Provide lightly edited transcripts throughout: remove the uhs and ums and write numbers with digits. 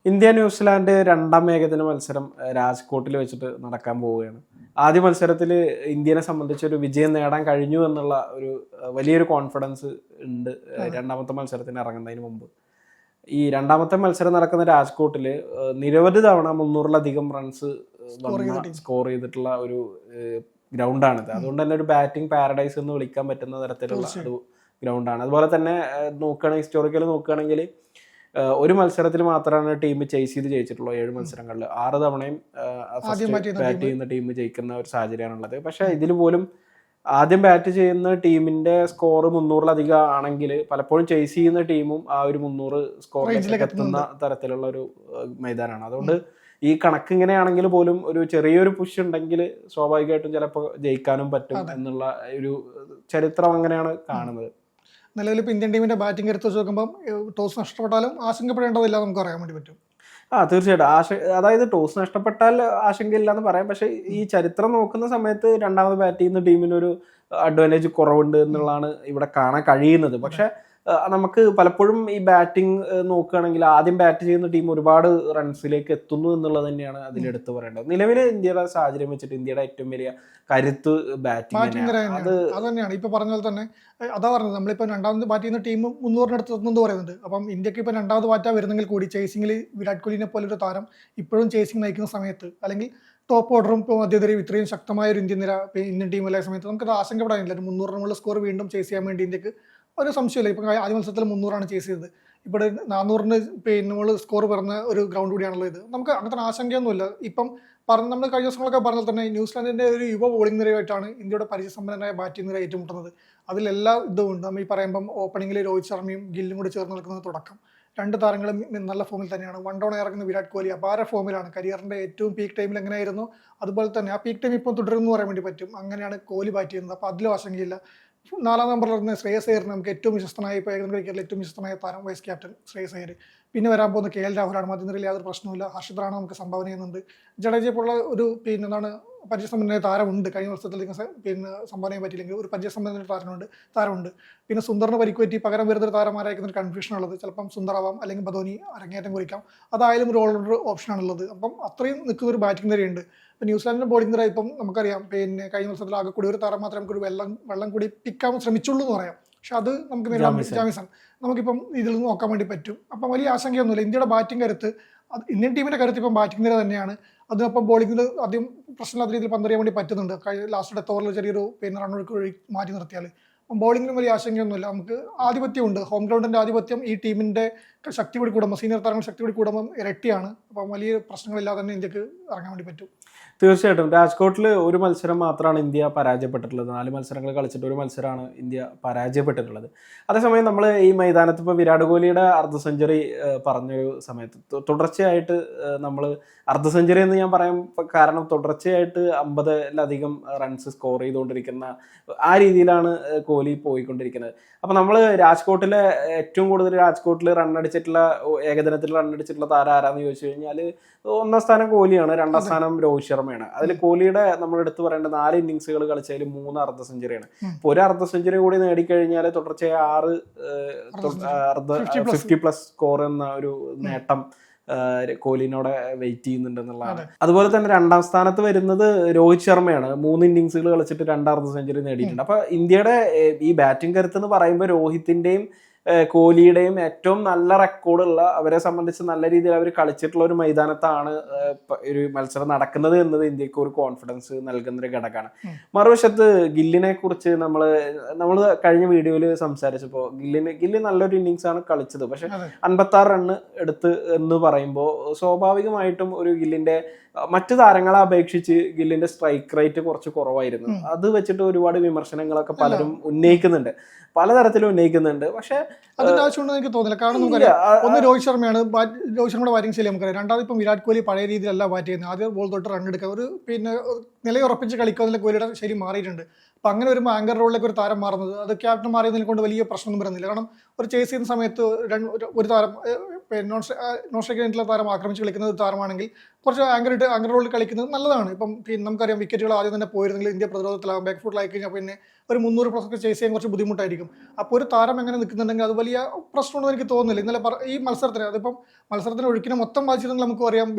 India New Zealand രണ്ടാം ഏകദിന മത്സരം രാജ്കോട്ടിൽ വെച്ചിട്ട് നടക്കാൻ പോവുകയാണ്. ആദ്യ മത്സരത്തിൽ ഇന്ത്യനെ സംബന്ധിച്ച് ഒരു വിജയം നേടാൻ കഴിഞ്ഞു എന്നുള്ള ഒരു വലിയൊരു കോൺഫിഡൻസ് ഉണ്ട് രണ്ടാമത്തെ മത്സരത്തിന് ഇറങ്ങുന്നതിന് മുമ്പ്. ഈ രണ്ടാമത്തെ മത്സരം നടക്കുന്ന രാജ്കോട്ടിൽ നിരവധി തവണ 300-ലധികം റൺസ് സ്കോർ ചെയ്തിട്ടുള്ള ഒരു ഗ്രൗണ്ടാണിത്. അതുകൊണ്ട് തന്നെ ഒരു ബാറ്റിംഗ് പാരഡൈസ് എന്ന് വിളിക്കാൻ പറ്റുന്ന തരത്തിലുള്ള ഒരു ഗ്രൗണ്ടാണ്. അതുപോലെ തന്നെ നോക്കുകയാണെങ്കിൽ ഹിസ്റ്റോറിക്കലി നോക്കുകയാണെങ്കിൽ ഒരു മത്സരത്തിൽ മാത്രമാണ് ടീം ചേസ് ചെയ്ത് ജയിച്ചിട്ടുള്ളത്. 7 മത്സരങ്ങളിൽ 6 തവണയും ബാറ്റ് ചെയ്യുന്ന ടീം ജയിക്കുന്ന ഒരു സാഹചര്യമാണുള്ളത്. പക്ഷെ ഇതിൽ പോലും ആദ്യം ബാറ്റ് ചെയ്യുന്ന ടീമിന്റെ സ്കോർ 300-ലധികം ആണെങ്കിൽ പലപ്പോഴും ചേസ് ചെയ്യുന്ന ടീമും ആ ഒരു 300 സ്കോറിലേക്ക് എത്തുന്ന തരത്തിലുള്ള ഒരു മൈതാനാണ്. അതുകൊണ്ട് ഈ കണക്ക് ഇങ്ങനെയാണെങ്കിൽ പോലും ഒരു ചെറിയൊരു പുഷ് ഉണ്ടെങ്കിൽ സ്വാഭാവികമായിട്ടും ചിലപ്പോൾ ജയിക്കാനും പറ്റും എന്നുള്ള ഒരു ചരിത്രം അങ്ങനെയാണ് കാണുന്നത്. നിലവിൽ ഇപ്പോൾ ഇന്ത്യൻ ടീമിന്റെ ബാറ്റിംഗ് എടുത്ത് വെച്ച് നോക്കുമ്പോൾ ടോസ് നഷ്ടപ്പെട്ടാലും ആശങ്കപ്പെടേണ്ടതില്ല നമുക്ക് അറിയാൻ വേണ്ടി പറ്റും. തീർച്ചയായിട്ടും അതായത് ടോസ് നഷ്ടപ്പെട്ടാൽ ആശങ്കയില്ല എന്ന് പറയാം. പക്ഷെ ഈ ചരിത്രം നോക്കുന്ന സമയത്ത് രണ്ടാമത് ബാറ്റ് ചെയ്യുന്ന ടീമിനൊരു അഡ്വാൻറ്റേജ് കുറവുണ്ട് എന്നുള്ളതാണ് ഇവിടെ കാണാൻ കഴിയുന്നത്. പക്ഷെ നമുക്ക് പലപ്പോഴും ഈ ബാറ്റിംഗ് നോക്കുകയാണെങ്കിൽ ആദ്യം ബാറ്റ് ചെയ്യുന്ന ടീം ഒരുപാട് റൺസിലേക്ക് എത്തുന്നു എന്നുള്ളത് തന്നെയാണ് അതിലെടുത്ത് പറയേണ്ടത്. നിലവിലെ ഇന്ത്യയുടെ സാഹചര്യം വെച്ചിട്ട് ഇന്ത്യയുടെ ഏറ്റവും വലിയ കരുത്ത് ബാറ്റിംഗ് അത് തന്നെയാണ്. ഇപ്പൊ പറഞ്ഞ പോലെ തന്നെ അതാ പറഞ്ഞത്, നമ്മളിപ്പോൾ രണ്ടാമത് ബാറ്റ് ചെയ്യുന്ന ടീം 300-അടുത്ത് എത്തുന്നത് പറയുന്നുണ്ട്. അപ്പം ഇന്ത്യക്ക് ഇപ്പൊ രണ്ടാമത് ബാറ്റാ വരുന്നെങ്കിൽ കൂടി ചേസിംഗിൽ വിരാട് കോഹ്ലിനെ പോലെ ഒരു താരം ഇപ്പോഴും ചേസിംഗ് നയിക്കുന്ന സമയത്ത്, അല്ലെങ്കിൽ ടോപ്പ് ഓർഡറും ഇപ്പോൾ മധ്യനിരയും ഇത്രയും ശക്തമായ ഒരു ഇന്ത്യൻ ടീം എല്ലാ സമയത്ത് നമുക്കത് ആശങ്കപ്പെടാനില്ല. ഒരു 300 റണ്ണുള്ള സ്കോർ വീണ്ടും ചേസ് ചെയ്യാൻ വേണ്ടി ഇന്ത്യക്ക് ഒരു സംശയമില്ല. ഇപ്പം ആദ്യ മത്സരത്തിൽ 300 ചേസ് ചെയ്തത്, ഇവിടെ 400-ന് നമ്മൾ സ്കോർ പറഞ്ഞ ഒരു ഗ്രൗണ്ട് കൂടിയാണല്ലോ ഇത്. നമുക്ക് അങ്ങനത്തെ ആശങ്കയൊന്നുമില്ല. ഇപ്പം നമ്മൾ കഴിഞ്ഞ ദിവസങ്ങളൊക്കെ പറഞ്ഞാൽ തന്നെ ന്യൂസിലാൻഡിന്റെ ഒരു യുവ ബോളിംഗ് നിരയായിട്ടാണ് ഇന്ത്യയുടെ പരിചയസമ്പന്നനായ ബാറ്റിംഗ് നിര ഏറ്റുമുട്ടുന്നത്. അതിലെല്ലാ ഇതും ഉണ്ട്. നമ്മൾ ഈ പറയുമ്പം ഓപ്പണിംഗിൽ രോഹിത് ശർമ്മയും ഗില്ലും കൂടി ചേർന്ന് നിൽക്കുന്നത് തുടക്കം. 2 താരങ്ങളും നല്ല ഫോമിൽ തന്നെയാണ്. 1 ഡൗൺ ഇറങ്ങുന്ന വിരാട് കോഹ്ലി അപാര ഫോമിലാണ്. കരിയറിന്റെ ഏറ്റവും പീക്ക് ടൈമിൽ എങ്ങനെയായിരുന്നു അതുപോലെ തന്നെ ആ പീക്ക് ടൈം ഇപ്പം തുടരുമെന്ന് പറയാൻ വേണ്ടി പറ്റും. അങ്ങനെയാണ് കോഹ്ലി ബാറ്റ് ചെയ്യുന്നത്. അപ്പോൾ അതിലും ആശങ്കയില്ല. 4-ാം നമ്പറിൽ വരുന്ന ശ്രേയസ് അയ്യറിന് നമുക്ക് ഏറ്റവും വിശ്വസ്തനായ, ഇപ്പോൾ ഏകദിന ക്രിക്കറ്റിൽ ഏറ്റവും വിശ്വസ്തനായ താരം വൈസ് ക്യാപ്റ്റൻ ശ്രേയസ് അയ്യർ. പിന്നെ വരാൻ പോകുന്ന KL രാഹുലാണ്. മധ്യനിരയിൽ യാതൊരു പ്രശ്നമില്ല. ഹർഷിത് റാണ നമുക്ക് സംഭാവന ചെയ്യുന്നുണ്ട്. ജഡേജയെ പോലുള്ള ഒരു എന്താണ് പരിചയസമ്പന്നനായ താരമുണ്ട്. കഴിഞ്ഞ വർഷത്തിൽ സംഭാവന ചെയ്യാൻ പറ്റിയില്ലെങ്കിൽ ഒരു പരിചയസമ്പന്ന താരമുണ്ട്. പിന്നെ സുന്ദറിന് പരിക്ക് പറ്റി പകരം വരുന്നൊരു താരമാരായിരിക്കുന്ന ഒരു കൺഫ്യൂഷൻ ഉള്ളത്. ചിലപ്പം സുന്ദറാവാം, അല്ലെങ്കിൽ ബധോനി അരങ്ങേറ്റം കുറിക്കാം. അതായാലും ഒരു ഓൾറൗണ്ടർ ഓപ്ഷനാണുള്ളത്. അപ്പം അത്രയും നിൽക്കുന്ന ഒരു ബാറ്റിംഗ് നിരയുണ്ട്. ഇപ്പം ന്യൂസിലാൻഡിന്റെ ബോളിംഗ് നിര ഇപ്പം നമുക്കറിയാം, കഴിഞ്ഞ മത്സരത്തിൽ ആകെ കൂടി ഒരു താരം മാത്രമേ നമുക്കൊരു വെള്ളം കൂടി പിക്കാൻ ശ്രമിച്ചുള്ളൂ എന്ന് പറയാം. പക്ഷെ അത് നമുക്ക് ജാമിസൺ നമുക്കിപ്പം ഇതിൽ നിന്ന് നോക്കാൻ വേണ്ടി പറ്റും. അപ്പം വലിയ ആശങ്കയൊന്നുമില്ല. ഇന്ത്യയുടെ ബാറ്റിംഗ് കരുത്ത്, ഇന്ത്യൻ ടീമിന്റെ കരുത്ത് ഇപ്പം ബാറ്റിംഗ് നിര തന്നെയാണ്. അതിനൊപ്പം ബോളിംഗിൽ ആദ്യം പ്രശ്നമില്ലാത്ത രീതിയിൽ പന്തറിയാൻ വേണ്ടി പറ്റുന്നുണ്ട്. ലാസ്റ്റ് ഡെത്ത് ഓവറിൽ ചെറിയൊരു റണ്ണൊഴുക്ക് മാറ്റി നിർത്തിയാൽ ബോളിംഗിനും വലിയ ആശങ്കയൊന്നുമില്ല. നമുക്ക് ആധിപത്യമുണ്ട്. ഹോം ഗ്രൗണ്ടിന്റെ ആധിപത്യം ഈ ടീമിന്റെ ശക്തി കൂടി കൂടുമ്പോൾ, സീനിയർ താരങ്ങൾ ശക്തി കൂടി കൂടുമ്പോൾ ഇരട്ടിയാണ്. അപ്പം വലിയ പ്രശ്നങ്ങളില്ലാതെ തന്നെ ഇന്ത്യക്ക് ഇറങ്ങാൻ വേണ്ടി പറ്റും. തീർച്ചയായിട്ടും രാജ്കോട്ടിൽ ഒരു മത്സരം മാത്രമാണ് ഇന്ത്യ പരാജയപ്പെട്ടിട്ടുള്ളത്. 4 മത്സരങ്ങൾ കളിച്ചിട്ട് ഒരു മത്സരമാണ് ഇന്ത്യ പരാജയപ്പെട്ടിട്ടുള്ളത്. അതേസമയം നമ്മൾ ഈ മൈതാനത്ത് ഇപ്പോൾ വിരാട് കോഹ്ലിയുടെ അർദ്ധ സെഞ്ചുറി പറഞ്ഞൊരു സമയത്ത് തുടർച്ചയായിട്ട് നമ്മൾ അർദ്ധ സെഞ്ചുറി എന്ന് ഞാൻ പറയാൻ കാരണം തുടർച്ചയായിട്ട് 50-ലധികം റൺസ് സ്കോർ ചെയ്തുകൊണ്ടിരിക്കുന്ന ആ രീതിയിലാണ് കോഹ്ലി പോയിക്കൊണ്ടിരിക്കുന്നത്. അപ്പോൾ നമ്മൾ രാജ്കോട്ടിലെ ഏറ്റവും കൂടുതൽ രാജ്കോട്ടിൽ റണ്ണടിച്ചിട്ടുള്ള ഏകദിനത്തിൽ റണ്ണടിച്ചിട്ടുള്ള താരം ആരാന്ന് ചോദിച്ചു കഴിഞ്ഞാൽ 1-ാം സ്ഥാനം കോഹ്ലിയാണ്, 2-ാം സ്ഥാനം രോഹിത് ശർമ്മയാണ്. അതിൽ കോഹ്ലിയുടെ നമ്മൾ എടുത്തു പറയേണ്ട 4 ഇന്നിങ്സുകൾ കളിച്ചതിൽ 3 അർദ്ധ സെഞ്ചുറിയാണ്. ഇപ്പോൾ ഒരു അർദ്ധ സെഞ്ചുറി കൂടി നേടിക്കഴിഞ്ഞാൽ തുടർച്ചയായി 50+ സ്കോർ എന്ന ഒരു നേട്ടം കോഹ്ലിനോടെ വെയിറ്റ് ചെയ്യുന്നുണ്ടെന്നുള്ളതാണ്. അതുപോലെ തന്നെ 2-ാം സ്ഥാനത്ത് വരുന്നത് രോഹിത് ശർമ്മയാണ്. 3 ഇന്നിങ്സുകൾ കളിച്ചിട്ട് 2 അർദ്ധ സെഞ്ചുറി നേടിയിട്ടുണ്ട്. അപ്പൊ ഇന്ത്യയുടെ ഈ ബാറ്റിംഗ് കരുത്ത് എന്ന് പറയുമ്പോൾ രോഹിത്തിന്റെയും കോഹ്ലിയുടെയും ഏറ്റവും നല്ല റെക്കോർഡുള്ള, അവരെ സംബന്ധിച്ച് നല്ല രീതിയിൽ അവർ കളിച്ചിട്ടുള്ള ഒരു മൈതാനത്താണ് ഒരു മത്സരം നടക്കുന്നത് എന്നത് ഇന്ത്യക്ക് ഒരു കോൺഫിഡൻസ് നൽകുന്ന ഒരു ഘടകമാണ്. മറുവശത്ത് ഗില്ലിനെ കുറിച്ച് നമ്മൾ കഴിഞ്ഞ വീഡിയോയിൽ സംസാരിച്ചപ്പോൾ ഗില്ല് നല്ലൊരു ഇന്നിങ്സ് ആണ് കളിച്ചത്. പക്ഷെ 56 റണ്ണ് എടുത്ത് എന്ന് പറയുമ്പോൾ സ്വാഭാവികമായിട്ടും ഒരു ഗില്ലിന്റെ മറ്റു താരങ്ങളെ അപേക്ഷിച്ച് ഗില്ലിന്റെ സ്ട്രൈക്ക് റേറ്റ് കുറച്ച് കുറവായിരുന്നു. അത് വെച്ചിട്ട് ഒരുപാട് വിമർശനങ്ങളൊക്കെ പലരും ഉന്നയിക്കുന്നുണ്ട്, പലതരത്തിലും ഉന്നയിക്കുന്നുണ്ട്. പക്ഷെ അതിന്റെ ആവശ്യമുണ്ടെന്ന് എനിക്ക് തോന്നില്ല. കാരണം നമുക്കറിയാം, ഒന്ന് രോഹിത് ശർമ്മയുടെ ബാറ്റിംഗ് ശൈലി നമുക്കറിയാം. രണ്ടാമത് ഇപ്പം വിരാട് കോഹ്ലി പഴയ രീതിയിലല്ല ബാറ്റ് ചെയ്യുന്നത്. ആദ്യം ബോൾ തൊട്ട് റൺ എടുക്കുക, ഒരു നിലയുറപ്പിച്ച് കളിക്കുന്നതിൽ കോഹ്ലിയുടെ ശൈലി മാറിയിട്ടുണ്ട്. അപ്പം അങ്ങനെ ഒരു ആങ്കർ റോളിലേക്ക് ഒരു താരം മാറുന്നത്, അത് ക്യാപ്റ്റൻ മാറിയതിനെ കൊണ്ട് വലിയ പ്രശ്നമൊന്നും വരുന്നില്ല. കാരണം ഒരു ചേസ് ചെയ്യുന്ന സമയത്ത് ഒരു താരം നോൺ സ്ട്രൈക്ക് ആയിട്ടുള്ള താരം ആക്രമിച്ച് കളിക്കുന്ന ഒരു താരമാണെങ്കിൽ കുറച്ച് ആങ്കർ റോളിൽ കളിക്കുന്നത് നല്ലതാണ്. ഇപ്പം നമുക്കറിയാം വിക്കറ്റുകൾ ആദ്യം തന്നെ പോയിരുന്നെങ്കിൽ ഇന്ത്യ പ്രതിരോധത്തിലാകും, ബാക്ക് ഫുട്ടിലായി കഴിഞ്ഞാൽ പിന്നെ ഒരു 300 പ്ലസ് ഒക്കെ ചേസ് ചെയ്യാൻ കുറച്ച് ബുദ്ധിമുട്ടായിരിക്കും. അപ്പോൾ ഒരു താരം എങ്ങനെ നിൽക്കുന്നുണ്ടെങ്കിൽ അത് വലിയ പ്രശ്നമുണ്ടെന്ന് എനിക്ക് തോന്നുന്നില്ല. ഇന്നലെ ഈ മത്സരത്തിന് അതിപ്പം മത്സരത്തിന് ഒഴുക്കിനെ മൊത്തം ബാധിച്ചിരുന്നെങ്കിൽ നമുക്ക് അറിയാം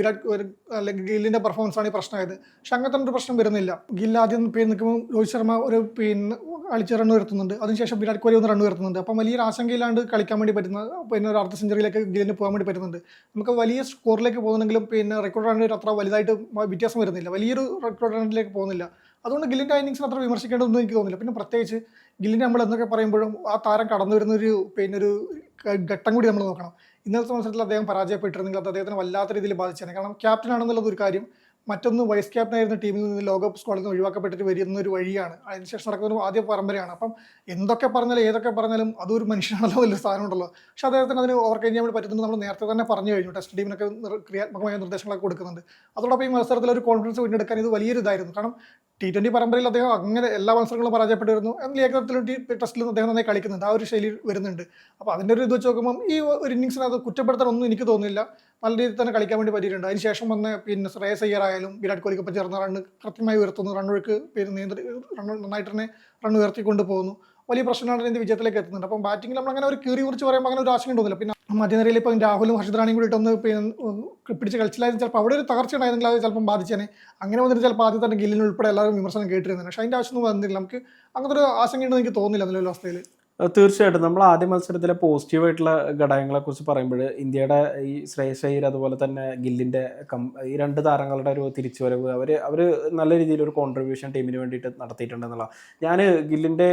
അല്ലെങ്കിൽ ഗില്ലിന്റെ പെർഫോമൻസ് ആണ് ഈ പ്രശ്നമായത്. പക്ഷെ അങ്ങനത്തെ ഒരു പ്രശ്നം വരുന്നില്ല. ഗിൽ ആദ്യം നിൽക്കുമ്പോൾ രോഹിത് ശർമ്മ ഒരു കളിച്ച് റൺ ഉയർത്തുന്നുണ്ട്, അതിനുശേഷം വിരാട് കോഹ്ലി ഒന്ന് റൺ ഉയർത്തുന്നുണ്ട്. അപ്പം വലിയൊരു ആശങ്കയിലാണ്ട് കളിക്കാൻ വേണ്ടി പറ്റുന്നത് ഒരു അർദ്ധ സെഞ്ചുറിയിലേക്ക് ഗില്ലിന് പോകാൻ വേണ്ടി പറ്റുന്നുണ്ട്. നമുക്ക് വലിയ സ്കോറിലേക്ക് പോകുന്നെങ്കിലും റെക്കോർഡ് റണ്ണിൽ അത്ര വലുതായിട്ട് വ്യത്യാസം വരുന്നില്ല, വലിയൊരു റെക്കോർഡ് റണ്ണിലേക്ക് പോകുന്നില്ല. അതുകൊണ്ട് ഗില്ലിൻ്റെ ഇന്നിങ്സിന് അത്ര വിമർശിക്കേണ്ടതൊന്നും എനിക്ക് തോന്നുന്നില്ല. പിന്നെ പ്രത്യേകിച്ച് ഗില്ലിനെ നമ്മൾ എന്തൊക്കെ പറയുമ്പോഴും ആ താരം കടന്നു വരുന്നൊരു ഒരു ഘട്ടം കൂടി നമ്മൾ നോക്കണം. ഇന്നലത്തെ മത്സരത്തിൽ അദ്ദേഹം പരാജയപ്പെട്ടിരുന്നെങ്കിൽ അത് അദ്ദേഹത്തിന് വല്ലാത്ത രീതിയിൽ ബാധിച്ചാണ്. കാരണം ക്യാപ്റ്റൻ ആണെന്നുള്ളത് ഒരു കാര്യം, മറ്റൊന്ന് വൈസ് ക്യാപ്റ്റനായിരുന്ന ടീമിൽ നിന്ന് ലോകകപ്പ് സ്ക്വാഡിൽ നിന്ന് ഒഴിവാക്കപ്പെട്ടിട്ട് വരുന്ന ഒരു വഴിയാണ്, അതിനുശേഷം നടക്കുന്ന ഒരു ആദ്യ പരമ്പരയാണ്. അപ്പം എന്തൊക്കെ പറഞ്ഞാലും ഏതൊക്കെ പറഞ്ഞാലും അതൊരു മനുഷ്യനാണല്ലോ, വലിയ സ്ഥാനമുണ്ടല്ലോ. പക്ഷെ അദ്ദേഹത്തിന് അതിന് ഓവർകം ചെയ്യാൻ വേണ്ടി പറ്റുന്നത് നമ്മൾ നേരത്തെ തന്നെ പറഞ്ഞു കഴിഞ്ഞു. ടെസ്റ്റ് ടീമിനൊക്കെ ക്രിയാത്മകമായ നിർദ്ദേശങ്ങളൊക്കെ കൊടുക്കുന്നുണ്ട്. അതോടൊപ്പം ഈ മത്സരത്തിൽ ഒരു കോൺഫിഡൻസ് വീണ്ടെടുക്കാൻ ഇത് വലിയൊരു ഇതായിരുന്നു. കാരണം T20 പരമ്പരയിൽ അദ്ദേഹം അങ്ങനെ എല്ലാ മത്സരങ്ങളും പരാജയപ്പെട്ടിരുന്നു, എന്നാൽ ഏകദിനത്തിലും ടെസ്റ്റിലും അദ്ദേഹം നന്നായി കളിക്കുന്നുണ്ട്, ആ ഒരു ശൈലി വരുന്നുണ്ട്. അപ്പോൾ അതിൻ്റെ ഒരു ഇത് വെച്ച് നോക്കുമ്പോൾ ഈ ഒരു ഇന്നിങ്സിന് അത് കുറ്റപ്പെടുത്താനൊന്നും എനിക്ക് തോന്നുന്നില്ല, നല്ല രീതിയിൽ തന്നെ കളിക്കാൻ വേണ്ടി പറ്റിയിട്ടുണ്ട്. അതിനുശേഷം വന്ന് ശ്രേയസ് അയ്യർ ആയാലും വിരാട് കോഹ്ലിക്കൊപ്പം ചേർന്ന റണ്ണ് കൃത്യമായി ഉയർത്തുന്നു, റണ്ണൊഴുക്ക് നന്നായിട്ട് തന്നെ റണ്ണ് ഉയർത്തിക്കൊണ്ട് പോകുന്നു. വലിയ പ്രശ്നമാണ് ഇതിൻ്റെ വിജയത്തിലേക്ക് എത്തുന്നുണ്ട്. അപ്പം ബാറ്റിംഗിൽ നമ്മൾ അങ്ങനെ ഒരു കീറി കുറിച്ച് പറയുമ്പോൾ അങ്ങനെ ഒരു ആശങ്ക ഉണ്ടോന്നില്ല. പിന്നെ മധ്യനിരയിൽ ഇപ്പം രാഹുലും ഹർഷിത് റാണിയും കൂടി ഇട്ടൊന്ന് പിടിച്ച് കളിച്ചില്ലായിരുന്നു, ചിലപ്പോൾ അവിടെ ഒരു തകർച്ച ഉണ്ടായിരുന്നെങ്കിൽ അത് ചിലപ്പം ബാധിച്ചേനെ. അങ്ങനെ വന്നിട്ട് ചിലപ്പോൾ ആദ്യം തന്നെ ഗില്ലിന് ഉൾപ്പെടെ എല്ലാവരും വിമർശനം കേട്ടിരുന്നത്. പക്ഷേ അതിൻ്റെ ആവശ്യമൊന്നും വന്നില്ല. നമുക്ക് അങ്ങനത്തെ ഒരു ആശങ്കയുണ്ടെന്ന് എനിക്ക് തോന്നുന്നില്ല നിലവിലെ അവസ്ഥയിൽ. തീർച്ചയായിട്ടും നമ്മൾ ആദ്യ മത്സരത്തിലെ പോസിറ്റീവായിട്ടുള്ള ഘടകങ്ങളെ കുറിച്ച് പറയുമ്പോൾ ഇന്ത്യയുടെ ഈ ശ്രേയസ് അയ്യർ അതുപോലെ തന്നെ ഗില്ലിൻ്റെ ഈ രണ്ട് താരങ്ങളുടെ ഒരു തിരിച്ചുവരവ് അവർ നല്ല രീതിയിൽ ഒരു കോൺട്രിബ്യൂഷൻ ടീമിന് വേണ്ടിയിട്ട് നടത്തിയിട്ടുണ്ടെന്നുള്ള. ഞാൻ ഗില്ലിൻ്റെ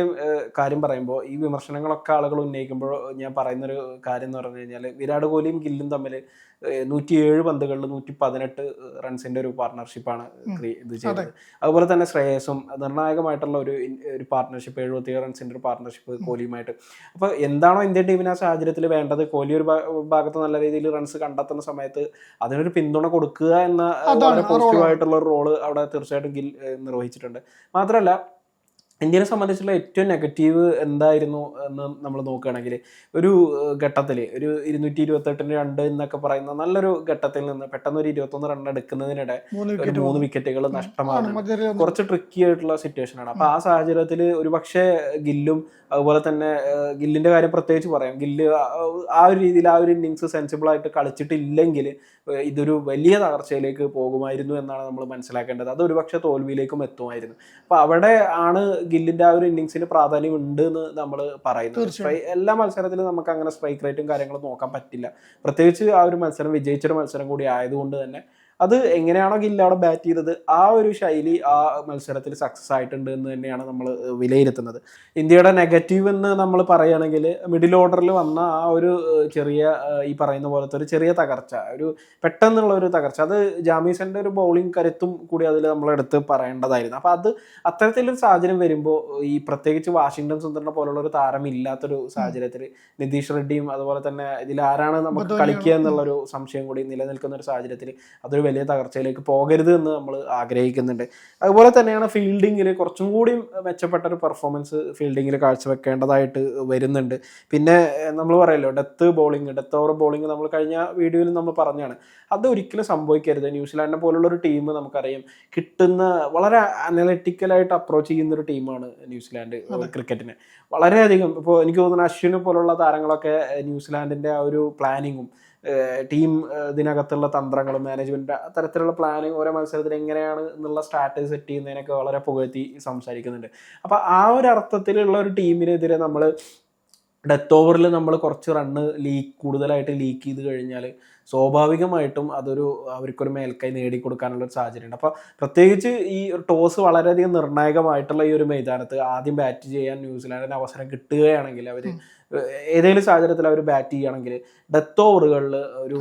കാര്യം പറയുമ്പോൾ ഈ വിമർശനങ്ങളൊക്കെ ആളുകൾ ഉന്നയിക്കുമ്പോൾ ഞാൻ പറയുന്നൊരു കാര്യം എന്ന് പറഞ്ഞു കഴിഞ്ഞാൽ വിരാട് കോഹ്ലിയും ഗില്ലും തമ്മിൽ 107 പന്തുകളിൽ 118 റൺസിൻ്റെ ഒരു പാർട്ണർഷിപ്പാണ് ഇത് ചെയ്തത്. അതുപോലെ തന്നെ ശ്രേയസും നിർണായകമായിട്ടുള്ള ഒരു പാർട്ണർഷിപ്പ് 77 റൺസിൻ്റെ ഒരു പാർട്ണർഷിപ്പ് കോഹ്ലിയുമായിട്ട്. അപ്പോൾ എന്താണോ ഇന്ത്യൻ ടീമിന് ആ സാഹചര്യത്തിൽ വേണ്ടത്, കോഹ്ലി ഒരു ഭാഗത്ത് നല്ല രീതിയിൽ റൺസ് കണ്ടെത്തുന്ന സമയത്ത് അതിനൊരു പിന്തുണ കൊടുക്കുക എന്ന വളരെ പോസിറ്റീവായിട്ടുള്ള ഒരു റോള് അവിടെ തീർച്ചയായിട്ടും ഗിൽ നിർവഹിച്ചിട്ടുണ്ട്. മാത്രമല്ല ഇന്ത്യനെ സംബന്ധിച്ചുള്ള ഏറ്റവും നെഗറ്റീവ് എന്തായിരുന്നു എന്ന് നമ്മൾ നോക്കുകയാണെങ്കിൽ ഒരു ഘട്ടത്തിൽ ഒരു 228-2 എന്നൊക്കെ പറയുന്ന നല്ലൊരു ഘട്ടത്തിൽ നിന്ന് പെട്ടെന്ന് ഒരു 21 റൺ എടുക്കുന്നതിനിടെ ഒരു 3 വിക്കറ്റുകൾ നഷ്ടമാകുന്നത് കുറച്ച് ട്രിക്കി ആയിട്ടുള്ള സിറ്റുവേഷനാണ്. അപ്പോൾ ആ സാഹചര്യത്തിൽ ഒരു പക്ഷേ ഗില്ലും അതുപോലെ തന്നെ ഗില്ലിൻ്റെ കാര്യം പ്രത്യേകിച്ച് പറയാം, ഗില്ല് ആ ഒരു രീതിയിൽ ആ ഒരു ഇന്നിങ്സ് സെൻസിബിൾ ആയിട്ട് കളിച്ചിട്ടില്ലെങ്കിൽ ഇതൊരു വലിയ തകർച്ചയിലേക്ക് പോകുമായിരുന്നു എന്നാണ് നമ്മൾ മനസ്സിലാക്കേണ്ടത്. അത് ഒരുപക്ഷെ തോൽവിയിലേക്കും എത്തുമായിരുന്നു. അപ്പോൾ അവിടെ ആണ് ഗില്ലിൻ്റെ ആ ഒരു ഇന്നിങ്സിന് പ്രാധാന്യം ഉണ്ട് എന്ന് നമ്മൾ പറയുന്നത്. എല്ലാ മത്സരത്തിലും നമുക്ക് അങ്ങനെ സ്ട്രൈക്ക് റേറ്റും കാര്യങ്ങളും നോക്കാൻ പറ്റില്ല, പ്രത്യേകിച്ച് ആ ഒരു മത്സരം വിജയിച്ചൊരു മത്സരം കൂടി ആയതുകൊണ്ട് തന്നെ അത് എങ്ങനെയാണോ ഗില്ല് അവിടെ ബാറ്റ് ചെയ്തത് ആ ഒരു ശൈലി ആ മത്സരത്തിൽ സക്സസ് ആയിട്ടുണ്ട് എന്ന് തന്നെയാണ് നമ്മൾ വിലയിരുത്തുന്നത്. ഇന്ത്യയുടെ നെഗറ്റീവ് എന്ന് നമ്മൾ പറയുകയാണെങ്കിൽ മിഡിൽ ഓർഡറിൽ വന്ന ആ ഒരു ചെറിയ ഈ പറയുന്ന പോലത്തെ ഒരു ചെറിയ തകർച്ച, ഒരു പെട്ടെന്നുള്ള ഒരു തകർച്ച, അത് ജാമീസന്റെ ഒരു ബൗളിംഗ് കരുത്തും കൂടി അതിൽ നമ്മളെടുത്ത് പറയേണ്ടതായിരുന്നു. അപ്പോൾ അത് അത്തരത്തിലൊരു സാഹചര്യം വരുമ്പോൾ ഈ പ്രത്യേകിച്ച് വാഷിങ്ടൺ സുന്ദറിനെ പോലുള്ള ഒരു താരം ഇല്ലാത്തൊരു സാഹചര്യത്തിൽ നിതീഷ് റെഡ്ഡിയും അതുപോലെ തന്നെ ഇതിൽ ആരാണ് നമുക്ക് കളിക്കുക എന്നുള്ളൊരു സംശയം കൂടി നിലനിൽക്കുന്ന ഒരു സാഹചര്യത്തിൽ അതൊരു വലിയ തകർച്ചയിലേക്ക് പോകരുത് എന്ന് നമ്മൾ ആഗ്രഹിക്കുന്നുണ്ട്. അതുപോലെ തന്നെയാണ് ഫീൽഡിങ്ങിൽ കുറച്ചും കൂടി മെച്ചപ്പെട്ട ഒരു പെർഫോമൻസ് ഫീൽഡിങ്ങിൽ കാഴ്ചവെക്കേണ്ടതായിട്ട് വരുന്നുണ്ട്. പിന്നെ നമ്മൾ പറയല്ലോ ഡെത്ത് ഓവർ ബോളിംഗ് നമ്മൾ കഴിഞ്ഞ വീഡിയോയിൽ നമ്മൾ പറഞ്ഞാണ്, അത് ഒരിക്കലും സംഭവിക്കരുത്. ന്യൂസിലാൻഡിനെ പോലുള്ള ഒരു ടീം നമുക്കറിയാം കിട്ടുന്ന വളരെ അനലിറ്റിക്കലായിട്ട് അപ്രോച്ച് ചെയ്യുന്ന ഒരു ടീമാണ് ന്യൂസിലാൻഡ് ക്രിക്കറ്റിനെ. വളരെയധികം ഇപ്പോൾ എനിക്ക് തോന്നുന്നു അശ്വിനെ പോലുള്ള താരങ്ങളൊക്കെ ന്യൂസിലാൻഡിൻ്റെ ആ ഒരു പ്ലാനിങ്ങും ടീം ഇതിനകത്തുള്ള തന്ത്രങ്ങളും മാനേജ്മെന്റ് തരത്തിലുള്ള പ്ലാനിങ് ഓരോ മത്സരത്തിൽ എങ്ങനെയാണ് എന്നുള്ള സ്ട്രാറ്റജി സെറ്റ് ചെയ്യുന്നതിനൊക്കെ വളരെ പുകഴ്ത്തി സംസാരിക്കുന്നുണ്ട്. അപ്പോൾ ആ ഒരു അർത്ഥത്തിലുള്ള ഒരു ടീമിനെതിരെ നമ്മൾ ഡെത്ത് ഓവറിൽ നമ്മൾ കുറച്ച് റണ്ണ് കൂടുതലായിട്ട് ലീക്ക് ചെയ്ത് കഴിഞ്ഞാൽ സ്വാഭാവികമായിട്ടും അവർക്കൊരു മേൽക്കൈ നേടിക്കൊടുക്കാനുള്ള ഒരു സാഹചര്യമുണ്ട്. അപ്പോൾ പ്രത്യേകിച്ച് ഈ ടോസ് വളരെയധികം നിർണായകമായിട്ടുള്ള ഈ ഒരു മൈതാനത്ത് ആദ്യം ബാറ്റ് ചെയ്യാൻ ന്യൂസിലാൻഡിന് അവസരം കിട്ടുകയാണെങ്കിൽ അവർ ഏതെങ്കിലും സാഹചര്യത്തിൽ അവർ ബാറ്റ് ചെയ്യുകയാണെങ്കിൽ ഡെത്ത് ഓവറുകളിൽ ഒരു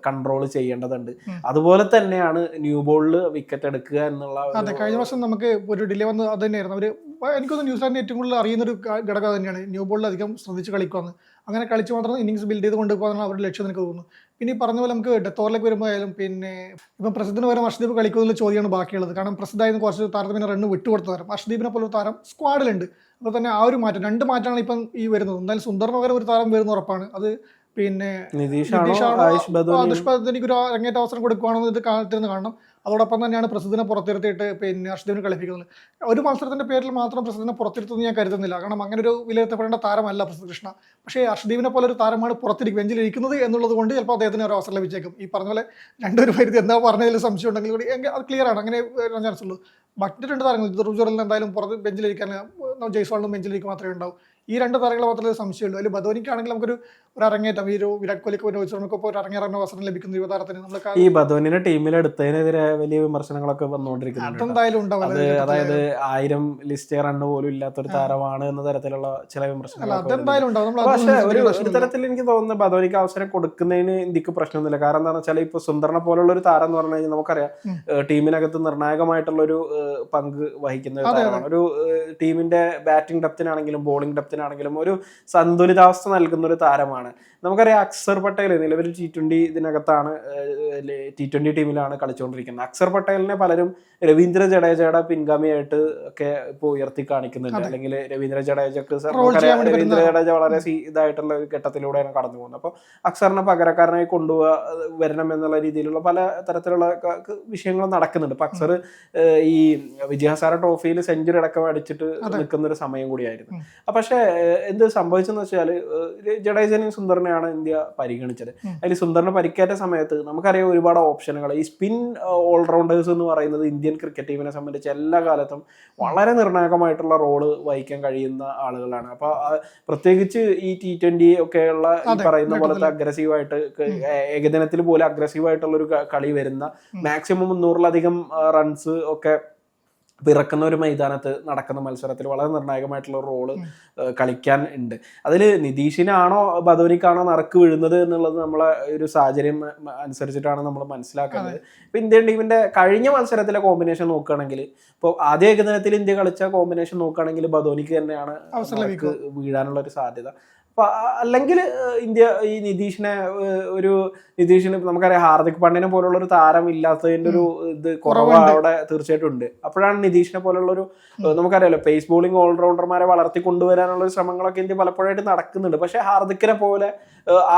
കൺട്രോൾ ചെയ്യേണ്ടതുണ്ട്. അതുപോലെ തന്നെയാണ് ന്യൂ ബോളിൽ വിക്കറ്റ് എടുക്കുക എന്നുള്ള. അതെ, കഴിഞ്ഞ വർഷം നമുക്ക് ഒരു ഡിലേ വന്ന് അത് തന്നെയായിരുന്നു. എനിക്കൊന്ന് ന്യൂസിലാൻഡിന് ഏറ്റവും കൂടുതൽ അറിയുന്നൊരു ഘടകം തന്നെയാണ് ന്യൂ ബോളിൽ അധികം ശ്രദ്ധിച്ച് കളിക്കുമെന്ന്. അങ്ങനെ കളിച്ച് മാത്രം ഇന്നിങ്സ് ബിൽഡ് ചെയ്ത് കൊണ്ടുപോകാനാണ് അവരുടെ ലക്ഷ്യം എനിക്ക് തോന്നുന്നു. പിന്നെ ഈ പറഞ്ഞ പോലെ നമുക്ക് ഡെത്ത് ഓവറിലേക്ക് വരുമ്പോൾ ആയാലും പിന്നെ ഇപ്പം പ്രസിദ്ധന് വരെ അർഷദീപ് കളിക്കുന്നതിൽ ചോദ്യമാണ് ബാക്കിയുള്ളത്. കാരണം പ്രസിദ്ധായിരുന്നു കുറച്ച് താരത്തിന് റണ്ണ് വിട്ടുകൊടുത്ത താരം, അർഷദീപിനെ പോലെ ഒരു താരം സ്ക്വാഡിലുണ്ട്. അപ്പോൾ തന്നെ ആ ഒരു മാറ്റം 2 മാറ്റമാണ് ഇപ്പം ഈ വരുന്നത്. എന്തായാലും സുന്ദറിന് വരെ ഒരു താരം വരുന്ന ഉറപ്പാണ്. അത് പിന്നെ നിതീഷാണോ ആയുഷ് ബദോനിക്ക് ഒരു അരങ്ങേറ്റ അവസരം കൊടുക്കുകയാണെന്ന് ഇത് കാത്തിരുന്ന് കാണണം. അതോടൊപ്പം തന്നെയാണ് പ്രസിദ്ധനെ പുറത്തിരുത്തിയിട്ട് പിന്നെ അർഷദീപിനെ കളിപ്പിക്കുന്നത്. ഒരു മത്സരത്തിന്റെ പേരിൽ മാത്രം പ്രസിദ്ധനെ പുറത്തിരുത്തുമെന്ന് ഞാൻ കരുതുന്നില്ല. കാരണം അങ്ങനെ ഒരു വിലയിരുത്തപ്പെടേണ്ട താരമല്ല പ്രസിദ്ധ കൃഷ്ണ. പക്ഷേ അർഷദീപിനെ പോലെ ഒരു താരമാണ് ബെഞ്ചിലിരിക്കുന്നത് എന്നുള്ളത് കൊണ്ട് ചിലപ്പോൾ അദ്ദേഹത്തിന് ഒരു അവസരം ലഭിച്ചേക്കും. ഈ പറഞ്ഞ പോലെ രണ്ടൊരു പരിധി എന്താ പറഞ്ഞതിൽ സംശയം ഉണ്ടെങ്കിൽ കൂടി അത് ക്ലിയർ ആണ്, അങ്ങനെ വരാൻ ചാൻസ് ഉള്ളൂ. മറ്റു രണ്ട് താരങ്ങൾ ധ്രുവ് എന്തായാലും പുറത്ത് ബെഞ്ചിലിരിക്കാൻ ജയ്സ്വാളിനും ബെഞ്ചിലിരിക്കും മാത്രമേ ഉണ്ടാവും. ഈ രണ്ട് താരങ്ങൾ മാത്രമേ സംശയമുള്ളൂ. അതിൽ ബദോനിക്കാണെങ്കിൽ നമുക്കൊരു അരങ്ങേറ്റം, ഈ ഒരു വിരാട് കോഹ്ലിക്ക് രോഹിത് ശർമ്മയ്ക്കൊപ്പം ഒരു അരങ്ങേറാൻ അവസരം ലഭിക്കുന്ന യുവതാരത്തിന് നമ്മൾ ഈ ബദോനിനെ ടീമിലെടുത്തതിനെതിരെ വലിയ വിമർശനങ്ങളൊക്കെ വന്നുകൊണ്ടിരിക്കുന്നുണ്ട്. അതെന്തായാലും ഉണ്ടാവും. അതായത് 1000 ലിസ്റ്റ് റണ്ണ് പോലും ഇല്ലാത്തൊരു താരമാണ് എന്ന തരത്തിലുള്ള ചില വിമർശനങ്ങൾ. അതെന്തായാലും ഉണ്ടാവും. പക്ഷേ ഒരു തരത്തിൽ എനിക്ക് തോന്നുന്നത് ബദോനിക്ക് അവസരം കൊടുക്കുന്നതിന് ഇന്ത്യക്ക് പ്രശ്നമൊന്നുമില്ല. കാരണം എന്താണെന്ന് വെച്ചാൽ ഇപ്പൊ സുന്ദറിനെ പോലുള്ള ഒരു താരം എന്ന് പറഞ്ഞു കഴിഞ്ഞാൽ നമുക്കറിയാം ടീമിനകത്ത് നിർണായകമായിട്ടുള്ള ഒരു പങ്ക് വഹിക്കുന്ന ഒരു താരമാണ്. ഒരു ടീമിന്റെ ബാറ്റിംഗ് ഡെപ്തിനാണെങ്കിലും ബോളിംഗ് ഡെപ്തിനാണെങ്കിലും ഒരു സന്തുലിതാവസ്ഥ നൽകുന്ന ഒരു താരമാണ്. നമുക്കറിയാം അക്സർ പട്ടേൽ നിലവിൽ T20 ഇതിനകത്താണ്, T20 ടീമിലാണ് കളിച്ചുകൊണ്ടിരിക്കുന്നത്. അക്സർ പട്ടേലിനെ പലരും രവീന്ദ്ര ജഡേജയുടെ പിൻഗാമിയായിട്ട് ഒക്കെ ഇപ്പോൾ ഉയർത്തി കാണിക്കുന്നുണ്ട്. അല്ലെങ്കിൽ രവീന്ദ്ര ജഡേജക്ക് രവീന്ദ്ര ജഡേജ വളരെ ഇതായിട്ടുള്ള ഒരു ഘട്ടത്തിലൂടെയാണ് കടന്നു പോകുന്നത്. അപ്പോൾ അക്സറിനെ പകരക്കാരനായി വരണം എന്നുള്ള രീതിയിലുള്ള പല തരത്തിലുള്ള വിഷയങ്ങളും നടക്കുന്നുണ്ട്. ഇപ്പൊ അക്സർ ഈ വിജയഹസാര ട്രോഫിയിൽ സെഞ്ചുറി അടക്കം അടിച്ചിട്ട് നിൽക്കുന്ന ഒരു സമയം കൂടിയായിരുന്നു. പക്ഷേ എന്ത് സംഭവിച്ചെന്ന് വെച്ചാൽ ജഡേജനെയും സുന്ദറിനെയാണ് ഇന്ത്യ പരിഗണിച്ചത്. അതിൽ സുന്ദറിന് പരിക്കേറ്റ സമയത്ത് നമുക്കറിയാം ഒരുപാട് ഓപ്ഷനുകൾ. ഈ സ്പിൻ ഓൾറൗണ്ടേഴ്സ് എന്ന് പറയുന്നത് ഇന്ത്യൻ ക്രിക്കറ്റ് ടീമിനെ സംബന്ധിച്ച് എല്ലാ കാലത്തും വളരെ നിർണായകമായിട്ടുള്ള റോള് വഹിക്കാൻ കഴിയുന്ന ആളുകളാണ്. അപ്പൊ പ്രത്യേകിച്ച് ഈ T20 ഒക്കെയുള്ള ഈ പറയുന്ന പോലത്തെ അഗ്രസീവായിട്ട് ഏകദിനത്തിൽ പോലും അഗ്രസീവായിട്ടുള്ള ഒരു കളി വരുന്ന മാക്സിമം 300-ലധികം റൺസ് ഒക്കെ പിറക്കുന്ന ഒരു മൈതാനത്ത് നടക്കുന്ന മത്സരത്തിൽ വളരെ നിർണായകമായിട്ടുള്ള റോള് കളിക്കാൻ ഉണ്ട്. അതിൽ നിതീഷിനാണോ ബദോനിക്കാണോ നറുക്ക് വീഴുന്നത് എന്നുള്ളത് നമ്മളെ ഒരു സാഹചര്യം അനുസരിച്ചിട്ടാണ് നമ്മൾ മനസ്സിലാക്കുന്നത്. ഇപ്പൊ ഇന്ത്യൻ ടീമിന്റെ കഴിഞ്ഞ മത്സരത്തിലെ കോമ്പിനേഷൻ നോക്കുകയാണെങ്കിൽ, ഇപ്പോൾ ആദ്യ ഏകദിനത്തിൽ ഇന്ത്യ കളിച്ച കോമ്പിനേഷൻ നോക്കുകയാണെങ്കിൽ ബദോനിക്ക് തന്നെയാണ് വീഴാനുള്ള ഒരു സാധ്യത. അപ്പൊ അല്ലെങ്കിൽ ഇന്ത്യ ഈ നിതീഷിന് നമുക്കറിയാം ഹാർദിക് പാണ്ഡ്യനെ പോലുള്ള ഒരു താരം ഇല്ലാത്തതിന്റെ ഒരു ഇത് കുറവ് അവിടെ തീർച്ചയായിട്ടും ഉണ്ട്. അപ്പോഴാണ് നിതീഷിനെ പോലുള്ള ഒരു നമുക്കറിയാലോ പേസ് ബോളിംഗ് ഓൾറൗണ്ടർമാരെ വളർത്തി കൊണ്ടുവരാനുള്ള ശ്രമങ്ങളൊക്കെ ഇന്ത്യ പലപ്പോഴായിട്ട് നടക്കുന്നുണ്ട്. പക്ഷെ ഹാർദിക്കിനെ പോലെ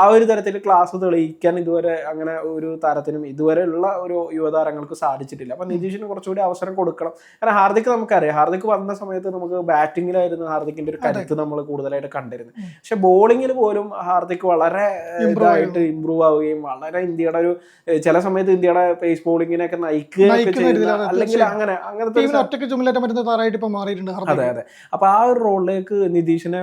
ആ ഒരു തരത്തിൽ ക്ലാസ് തെളിയിക്കാൻ ഇതുവരെ അങ്ങനെ ഒരു താരത്തിനും ഇതുവരെ ഉള്ള ഒരു യുവതാരങ്ങൾക്ക് സാധിച്ചിട്ടില്ല. അപ്പൊ നിതീഷിന് കുറച്ചുകൂടി അവസരം കൊടുക്കണം. കാരണം ഹാർദിക് നമുക്കറിയാം, ഹാർദിക് വന്ന സമയത്ത് നമുക്ക് ബാറ്റിങ്ങിലായിരുന്നു ഹാർദിക്കിന്റെ ഒരു കരുത്ത് നമ്മൾ കൂടുതലായിട്ട് കണ്ടിരുന്നത്. പക്ഷെ ബോളിങ്ങിൽ പോലും ഹാർദിക് വളരെ ഇതായിട്ട് ഇമ്പ്രൂവ് ആവുകയും വളരെ ഇന്ത്യയുടെ ഒരു ചില സമയത്ത് ഇന്ത്യയുടെ പേസ് ബോളിങ്ങിനൊക്കെ നയിക്കുകയൊക്കെ ചെയ്യുന്ന അല്ലെങ്കിൽ അങ്ങനത്തെ അതെ അതെ. അപ്പൊ ആ ഒരു റോളിലേക്ക് നിതീഷിനെ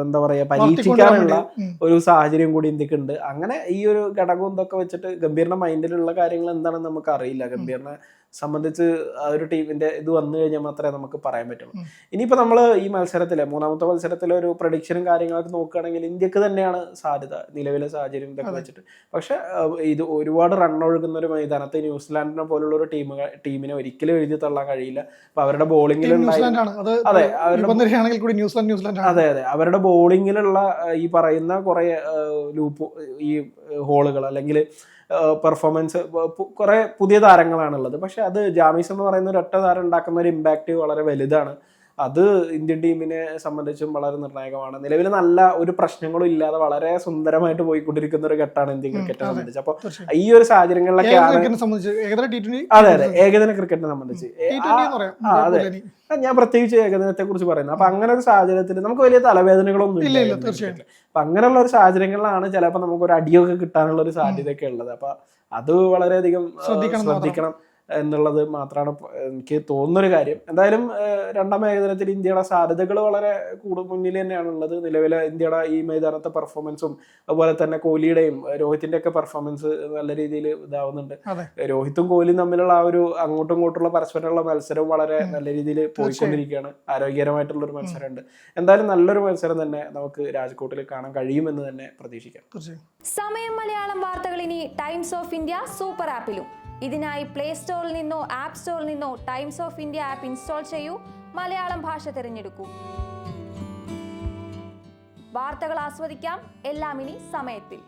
എന്താ പറയാ പരീക്ഷിക്കാനുള്ള ഒരു സാഹചര്യം കൂടി ഇന്ത്യക്ക് ഉണ്ട്. അങ്ങനെ ഈ ഒരു ഘടകം ഇതൊക്കെ വെച്ചിട്ട് ഗംഭീറിന്റെ മൈൻഡിലുള്ള കാര്യങ്ങൾ എന്താണെന്ന് നമുക്ക് അറിയില്ല. ഗംഭീറിനെ സംബന്ധിച്ച് ആ ഒരു ടീമിന്റെ ഇത് വന്നു കഴിഞ്ഞാൽ മാത്രമേ നമുക്ക് പറയാൻ പറ്റുള്ളൂ. ഇനിയിപ്പോ നമ്മൾ ഈ മത്സരത്തിലെ മൂന്നാമത്തെ മത്സരത്തിലെ ഒരു പ്രഡിക്ഷനും കാര്യങ്ങളൊക്കെ നോക്കുകയാണെങ്കിൽ ഇന്ത്യക്ക് തന്നെയാണ് സാധ്യത നിലവിലെ സാഹചര്യം ഇതൊക്കെ വെച്ചിട്ട്. പക്ഷെ ഇത് ഒരുപാട് റൺ ഒഴുകുന്ന ഒരു മൈതാനത്ത് ന്യൂസിലാൻഡിനെ പോലുള്ള ഒരു ടീമിനെ ഒരിക്കലും എഴുതി തള്ളാൻ കഴിയില്ല. അപ്പൊ അവരുടെ ബോളിങ്ങിലുള്ള അതെ അതെ അവരുടെ ബോളിങ്ങിലുള്ള ഈ പറയുന്ന കുറെ ലൂപ്പ് ഈ ഹോളുകൾ അല്ലെങ്കിൽ പെർഫോമൻസ് കുറെ പുതിയ താരങ്ങളാണുള്ളത്. പക്ഷെ അത് ജാമീസ് എന്ന് പറയുന്ന ഒരു ഒറ്റ താരം ഉണ്ടാക്കുന്ന ഒരു ഇമ്പാക്റ്റ് വളരെ വലുതാണ്. അത് ഇന്ത്യൻ ടീമിനെ സംബന്ധിച്ചും വളരെ നിർണായകമാണ്. നിലവിൽ നല്ല ഒരു പ്രശ്നങ്ങളും ഇല്ലാതെ വളരെ സുന്ദരമായിട്ട് പോയിക്കൊണ്ടിരിക്കുന്ന ഒരു ഘട്ടമാണ് ഇന്ത്യൻ ക്രിക്കറ്റിനെ സംബന്ധിച്ച്. അപ്പൊ ഈ ഒരു സാഹചര്യങ്ങളിലൊക്കെയാണ് അതെ അതെ ഏകദിന ക്രിക്കറ്റിനെ സംബന്ധിച്ച് അതെ ഞാൻ പ്രത്യേകിച്ച് ഏകദിനത്തെ കുറിച്ച് പറയുന്നത്. അപ്പൊ അങ്ങനെ ഒരു സാഹചര്യത്തിൽ നമുക്ക് വലിയ തലവേദനകളൊന്നും ഇല്ല. അപ്പൊ അങ്ങനെയുള്ള ഒരു സാഹചര്യങ്ങളിലാണ് ചിലപ്പോൾ നമുക്ക് ഒരു അടിയൊക്കെ കിട്ടാനുള്ള ഒരു സാധ്യതയൊക്കെ ഉള്ളത്. അപ്പൊ അത് വളരെയധികം ശ്രദ്ധിക്കണം എന്നുള്ളത് മാത്രമാണ് എനിക്ക് തോന്നുന്നൊരു കാര്യം. എന്തായാലും രണ്ടാം ഏകദിനത്തിൽ ഇന്ത്യയുടെ സാധ്യതകൾ വളരെ മുന്നിൽ തന്നെയാണുള്ളത്. നിലവിലെ ഇന്ത്യയുടെ ഈ മൈതാനത്തെ പെർഫോമൻസും അതുപോലെ തന്നെ കോഹ്ലിയുടെയും രോഹിത്തിന്റെ ഒക്കെ പെർഫോമൻസ് നല്ല രീതിയിൽ ഇതാവുന്നുണ്ട്. രോഹിത്തും കോഹ്ലിയും തമ്മിലുള്ള ആ ഒരു അങ്ങോട്ടും ഇങ്ങോട്ടുള്ള പരസ്പരമുള്ള മത്സരവും വളരെ നല്ല രീതിയിൽ പോയിക്കൊണ്ടിരിക്കുകയാണ്. ആരോഗ്യകരമായിട്ടുള്ള ഒരു മത്സരമുണ്ട്. എന്തായാലും നല്ലൊരു മത്സരം തന്നെ നമുക്ക് രാജ്കോട്ടിൽ കാണാൻ കഴിയുമെന്ന് തന്നെ പ്രതീക്ഷിക്കാം. സമയം മലയാളം വാർത്തകൾ ഇനി ടൈംസ് ഓഫ് ഇന്ത്യ സൂപ്പർ ആപ്പിലും. ഇതിനായി പ്ലേ സ്റ്റോറിൽ നിന്നോ ആപ്പ് സ്റ്റോറിൽ നിന്നോ times of India app install ചെയ്യൂ. മലയാളം ഭാഷ തിരഞ്ഞെടുക്കൂ. വാർത്തകൾ ആസ്വദിക്കാം. എല്ലാം ഇനി സമയത്തിൽ.